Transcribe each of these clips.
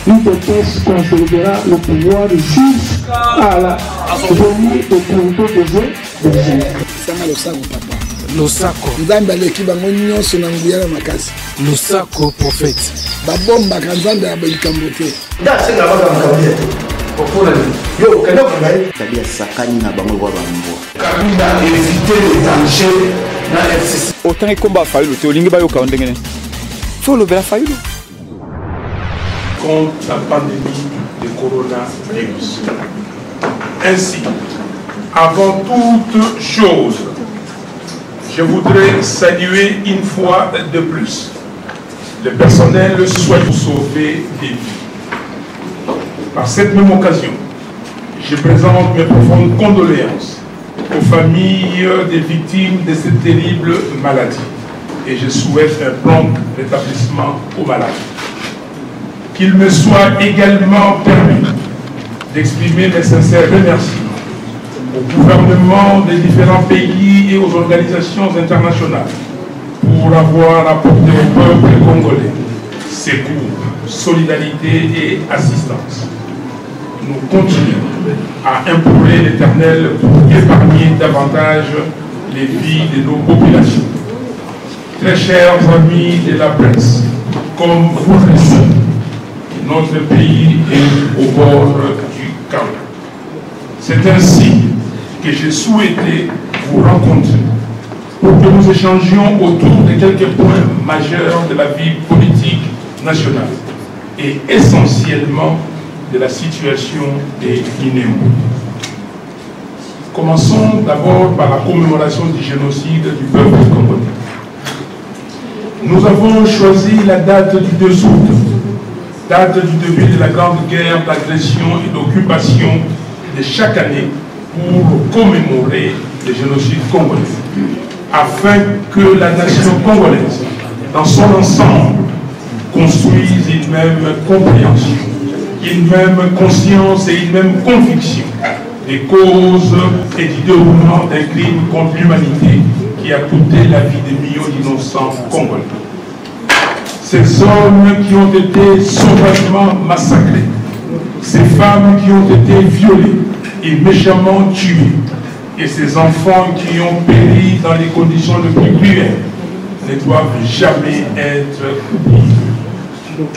l'UDPS conservera le pouvoir jusqu'à la venue de Congo des Losako. Nzambe aleki bango nyonso na nguya na makasi. Losako prophète. Babomba kanzambe ya balikambo te. Ndasenga baka makabia te. Okona ni. Yo kendo kangai. Tabia sakani na bango kwa bambo. Kabila éviter les dangers na FCC. Autant que combat Fayulu te olingi ba yo ka ondengene. Faut le faire Fayulu. Contre la pandémie de coronavirus. Ainsi, avant toute chose, je voudrais saluer une fois de plus le personnel soignant pour sauver des vies. Par cette même occasion, je présente mes profondes condoléances aux familles des victimes de cette terrible maladie et je souhaite un prompt rétablissement aux malades. Qu'il me soit également permis d'exprimer mes sincères remerciements au gouvernement des différents pays et aux organisations internationales pour avoir apporté au peuple congolais secours, solidarité et assistance. Nous continuons à implorer l'Éternel pour épargner davantage les vies de nos populations. Très chers amis de la presse, comme vous le savez, notre pays est au bord du chaos. C'est ainsi que j'ai souhaité vous rencontrer pour que nous échangions autour de quelques points majeurs de la vie politique nationale et essentiellement de la situation des Guinéens. Commençons d'abord par la commémoration du génocide du peuple congolais. Nous avons choisi la date du 2 août, date du début de la grande guerre d'agression et d'occupation de chaque année pour commémorer le génocide congolais, afin que la nation congolaise, dans son ensemble, construise une même compréhension, une même conscience et une même conviction des causes et du déroulement d'un crime contre l'humanité qui a coûté la vie de millions d'innocents congolais. Ces hommes qui ont été sauvagement massacrés, ces femmes qui ont été violées et méchamment tuées, et ces enfants qui ont péri dans les conditions les plus cruelles ne doivent jamais être oubliés.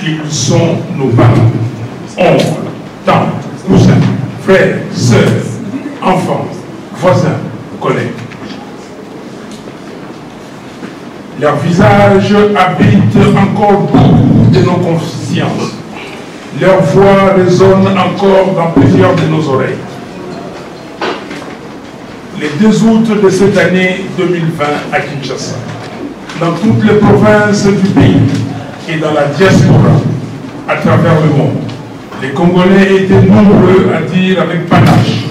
Ils sont nos parents, oncles, tantes, cousins, frères, sœurs, enfants, voisins, collègues. Leur visage habite encore beaucoup de nos consciences. Leur voix résonne encore dans plusieurs de nos oreilles. Le 2 août de cette année 2020 à Kinshasa, dans toutes les provinces du pays et dans la diaspora à travers le monde, les Congolais étaient nombreux à dire avec panache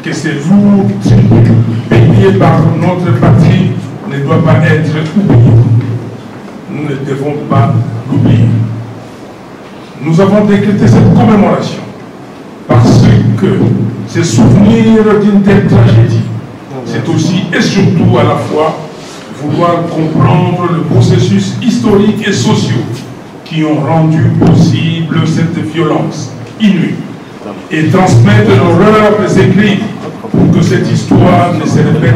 que ces lourds tribus payés par notre patrie ne doit pas être oublié. Nous ne devons pas l'oublier. Nous avons décrété cette commémoration parce que ce souvenir d'une telle tragédie, c'est aussi et surtout à la fois vouloir comprendre le processus historique et social qui ont rendu possible cette violence inouïe et transmettre l'horreur de ces crimes pour que cette histoire ne se répète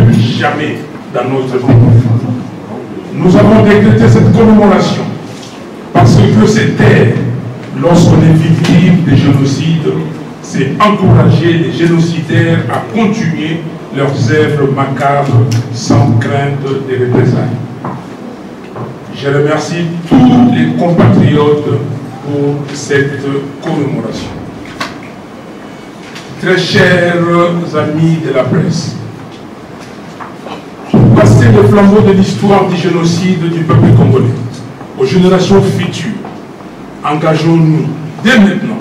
plus jamais dans notre monde. Nous avons décrété cette commémoration parce que c'était, lorsqu'on est victime de génocide, c'est encourager les génocidaires à continuer leurs œuvres macabres sans crainte de représailles. Je remercie tous les compatriotes pour cette commémoration. Très chers amis de la presse, pour passer le flambeau de l'histoire du génocide du peuple congolais aux générations futures, engageons-nous dès maintenant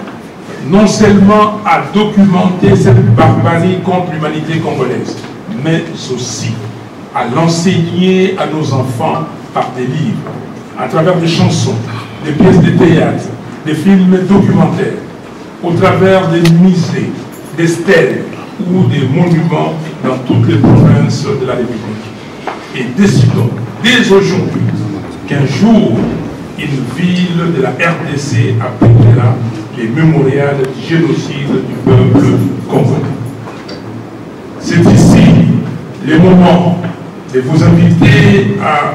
non seulement à documenter cette barbarie contre l'humanité congolaise, mais aussi à l'enseigner à nos enfants par des livres, à travers des chansons, des pièces de théâtre, des films documentaires, au travers des musées, des stèles ou des monuments dans toutes les provinces de la République. Et décidons dès aujourd'hui qu'un jour, une ville de la RDC appellera les mémorials du génocide du peuple congolais. C'est ici le moment de vous inviter à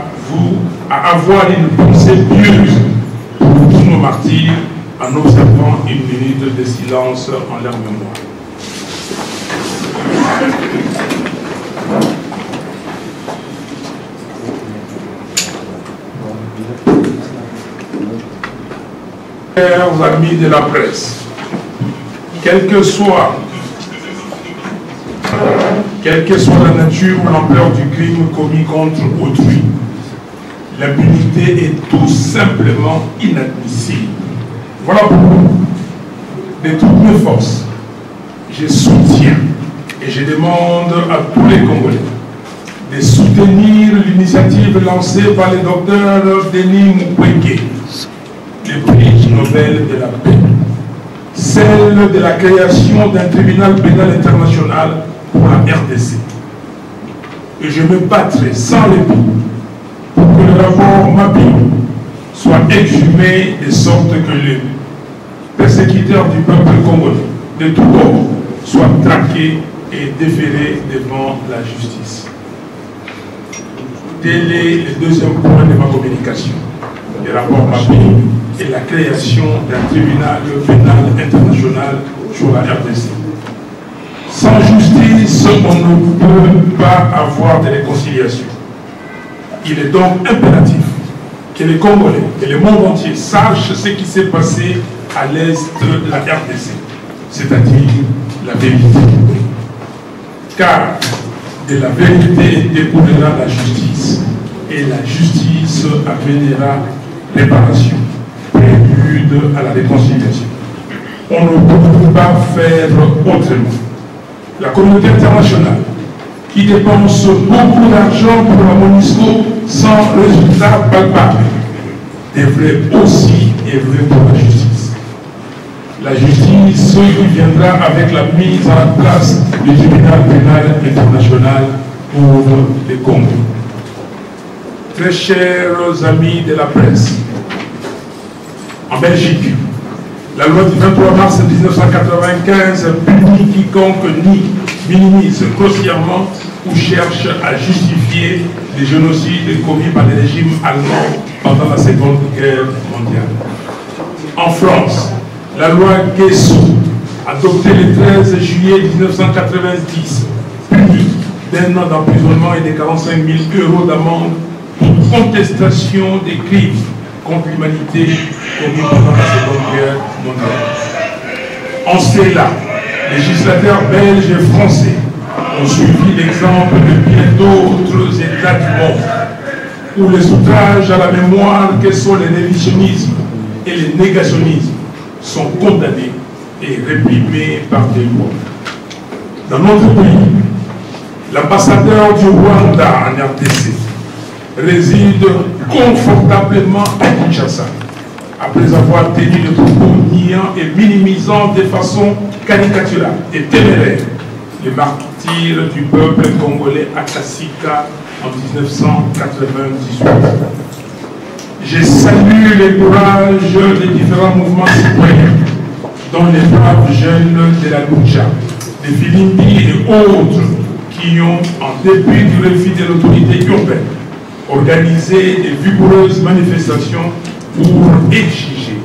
avoir une pensée pieuse pour tous nos martyrs en observant une minute de silence en leur mémoire. Chers amis de la presse, quelle que soit la nature ou l'ampleur du crime commis contre autrui, l'impunité est tout simplement inadmissible. Voilà pourquoi, de toutes mes forces, je soutiens et je demande à tous les Congolais de soutenir l'initiative lancée par le docteur Denis Mukwege, le prix Nobel de la paix, celle de la création d'un tribunal pénal international pour la RDC. Et je me battrai sans répit pour que le rapport Mabille soit exhumé de sorte que les persécuteurs du peuple congolais de tout bord soient traqués et déférés devant la justice. Tel est le deuxième point de ma communication. Le rapport Mabille et la création d'un tribunal pénal international sur la RDC. Sans justice, on ne peut pas avoir de réconciliation. Il est donc impératif que les Congolais et le monde entier sachent ce qui s'est passé à l'est de la RDC, c'est-à-dire la vérité. Car de la vérité découlera la justice, et la justice amènera réparation, prélude à la réconciliation. On ne peut pas faire autrement. La communauté internationale, qui dépense beaucoup d'argent pour la MONUSCO sans résultat palpable, devrait aussi œuvrer pour la justice. La justice qui viendra avec la mise en place du tribunal pénal international pour les Congo. Très chers amis de la presse, en Belgique, la loi du 23 mars 1995 punit quiconque nie, minimise grossièrement ou cherche à justifier les génocides commis par les régimes allemands pendant la Seconde Guerre mondiale. En France, la loi Guessou, adoptée le 13 juillet 1990, punit d'1 an d'emprisonnement et de 45 000 € d'amende pour contestation des crimes contre l'humanité commis pendant la Seconde Guerre mondiale. En cela, législateurs belges et français ont suivi l'exemple de bien d'autres États du monde, où les outrages à la mémoire que sont les révisionnismes et les négationnismes sont condamnés et réprimés par des lois. Dans notre pays, l'ambassadeur du Rwanda en RDC réside confortablement à Kinshasa, après avoir tenu des propos niant et minimisant de façon caricaturale et téméraire les martyrs du peuple congolais à Kassika en 1998. Je salue le courage des différents mouvements citoyens, dont les braves jeunes de la Lucha, des Filimbi et autres, qui ont, en dépit du refus de l'autorité urbaine, organisé des vigoureuses manifestations pour exiger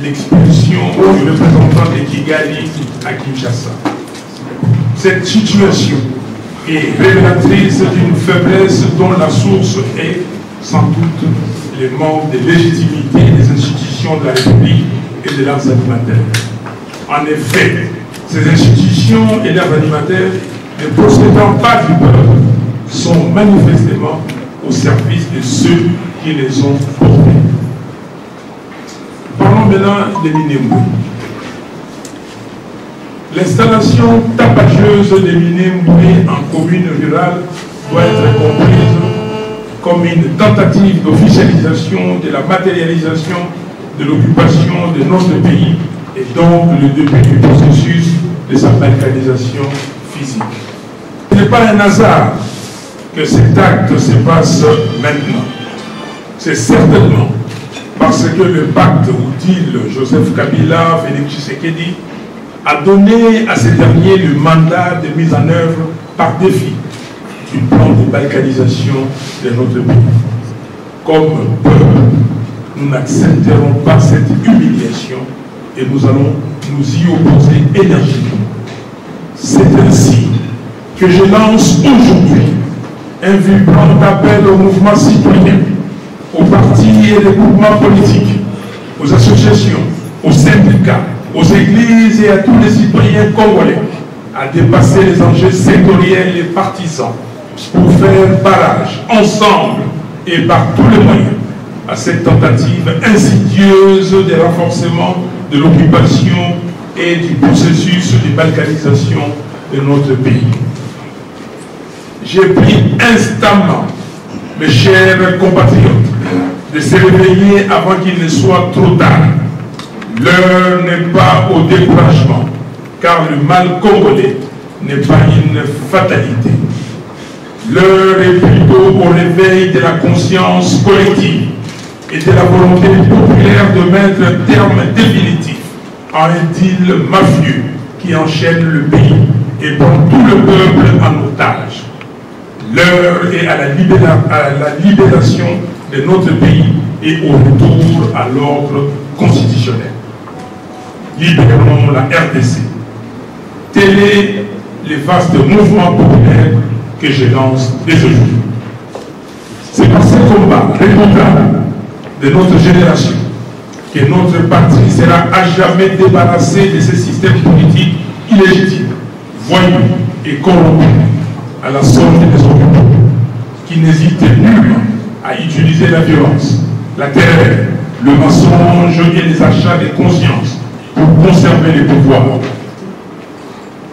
l'expulsion du représentant de Kigali à Kinshasa. Cette situation est révélatrice d'une faiblesse dont la source est, sans doute, le manque de légitimité des institutions de la République et de leurs animateurs. En effet, ces institutions et leurs animateurs, ne procédant pas du peuple, sont manifestement au service de ceux qui les ont portés. Parlons maintenant des Minembwe. L'installation tapageuse des Minembwe en commune rurale doit être comprise comme une tentative d'officialisation de la matérialisation de l'occupation de notre pays et donc le début du processus de sa balkanisation physique. Ce n'est pas un hasard que cet acte se passe maintenant. C'est certainement parce que le pacte, ou deal, Joseph Kabila, Félix Tshisekedi, a donné à ces derniers le mandat de mise en œuvre par défi du plan de balkanisation de notre pays. Comme peuple, nous n'accepterons pas cette humiliation et nous allons nous y opposer énergiquement. C'est ainsi que je lance aujourd'hui un vibrant appel au mouvement citoyen, aux partis et les groupements politiques, aux associations, aux syndicats, aux églises et à tous les citoyens congolais à dépasser les enjeux sectoriels et partisans pour faire barrage ensemble et par tous les moyens à cette tentative insidieuse de renforcement de l'occupation et du processus de balkanisation de notre pays. J'ai pris instamment, mes chers compatriotes, de se réveiller avant qu'il ne soit trop tard. L'heure n'est pas au découragement, car le mal congolais n'est pas une fatalité. L'heure est plutôt au réveil de la conscience collective et de la volonté populaire de mettre un terme définitif à un deal mafieux qui enchaîne le pays et prend tout le peuple en otage. L'heure est à la libération de notre pays et au retour à l'ordre constitutionnel. Libérons la RDC. Tel est le vaste mouvement populaire que je lance dès aujourd'hui. C'est par ce combat redoutable de notre génération que notre patrie sera à jamais débarrassée de ce système politique illégitime, voyou et corrompu à la sorte des occupants, qui n'hésitent nullement à utiliser la violence, la terreur, le mensonge et les achats de conscience pour conserver les pouvoirs,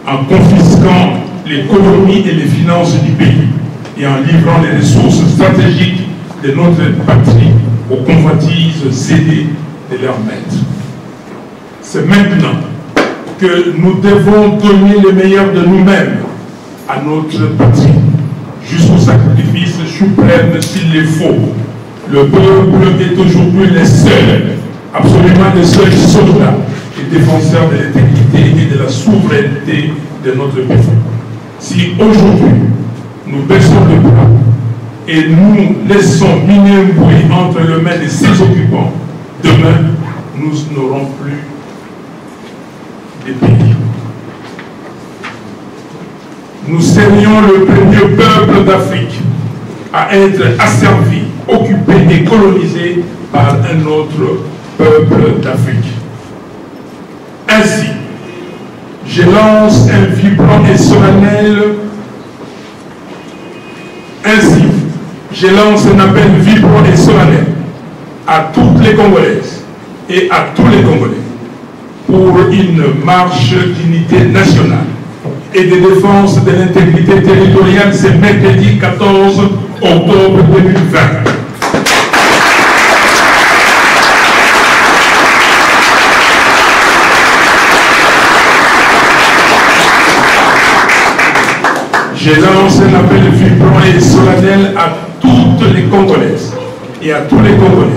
en confisquant l'économie et les finances du pays et en livrant les ressources stratégiques de notre patrie aux convoitises zélées de leurs maîtres. C'est maintenant que nous devons donner le meilleur de nous-mêmes à notre patrie, jusqu'au sacrifice suprême s'il le faut. Le peuple est aujourd'hui le seul, absolument le seul soldat et défenseur de l'intégrité et de la souveraineté de notre pays. Si aujourd'hui nous baissons le bras et nous laissons Minembwe entre les mains de ses occupants, demain nous n'aurons plus de pays. Nous serions le premier peuple d'Afrique à être asservi, occupé et colonisé par un autre peuple d'Afrique. Ainsi, je lance un vibrant et solennel. Ainsi, je lance un appel vibrant et solennel à toutes les Congolaises et à tous les Congolais pour une marche d'unité nationale et de défense de l'intégrité territoriale ce mercredi 14 octobre 2020. Je lance un appel vibrant et solennel à toutes les Congolaises et à tous les Congolais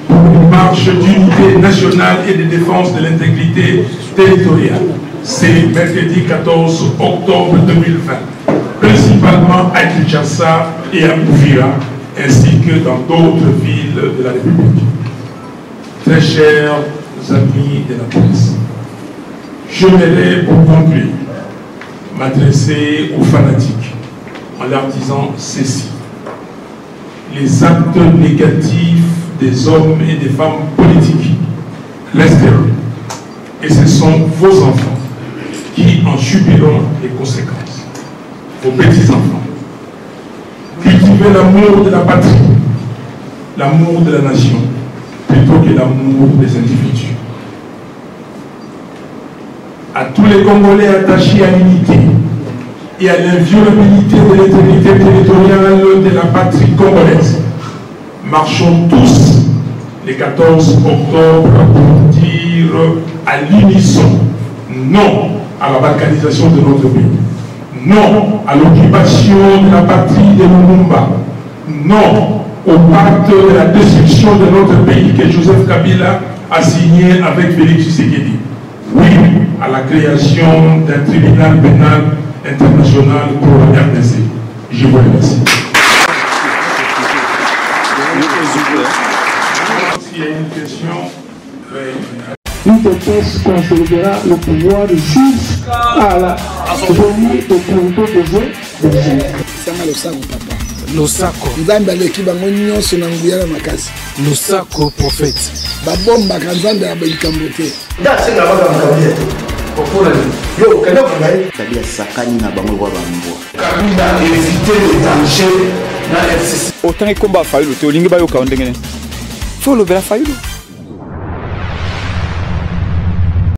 pour une marche d'unité nationale et de défense de l'intégrité territoriale. C'est mercredi 14 octobre 2020, principalement à Kinshasa et à Uvira, ainsi que dans d'autres villes de la République. Très chers amis de la presse, je m'aimerais pour conclure m'adresser aux fanatiques en leur disant ceci. Les actes négatifs des hommes et des femmes politiques resteront, et ce sont vos enfants qui en subiront les conséquences. Vos petits-enfants. Cultivez l'amour de la patrie, l'amour de la nation, plutôt que l'amour des individus. À tous les Congolais attachés à l'unité et à l'inviolabilité de l'intégrité territoriale de la patrie congolaise, marchons tous le 14 octobre pour dire à l'unisson non à la balkanisation de notre pays, non à l'occupation de la patrie de Lumumba, non au pacte de la destruction de notre pays que Joseph Kabila a signé avec Félix Tshisekedi. Oui à la création d'un tribunal pénal international pour la RDC. Je vous remercie. S'il y a une question, l'UDPS consolidera le pouvoir jusqu'à la venue de contrôle des sanga losako papa Losako. nzambe aleki bango nyonso na nguya na makasi Losako prophète. babombaka nzambe ya likambo te ndasenga bakamakabila te opona yo kende okangai Kabila sakani na bango kwa bambwa. kabila éviter le danger na FCC Autant ekomba fayulu te olingi bayoka ndenge ne. Faut lobela fayulu.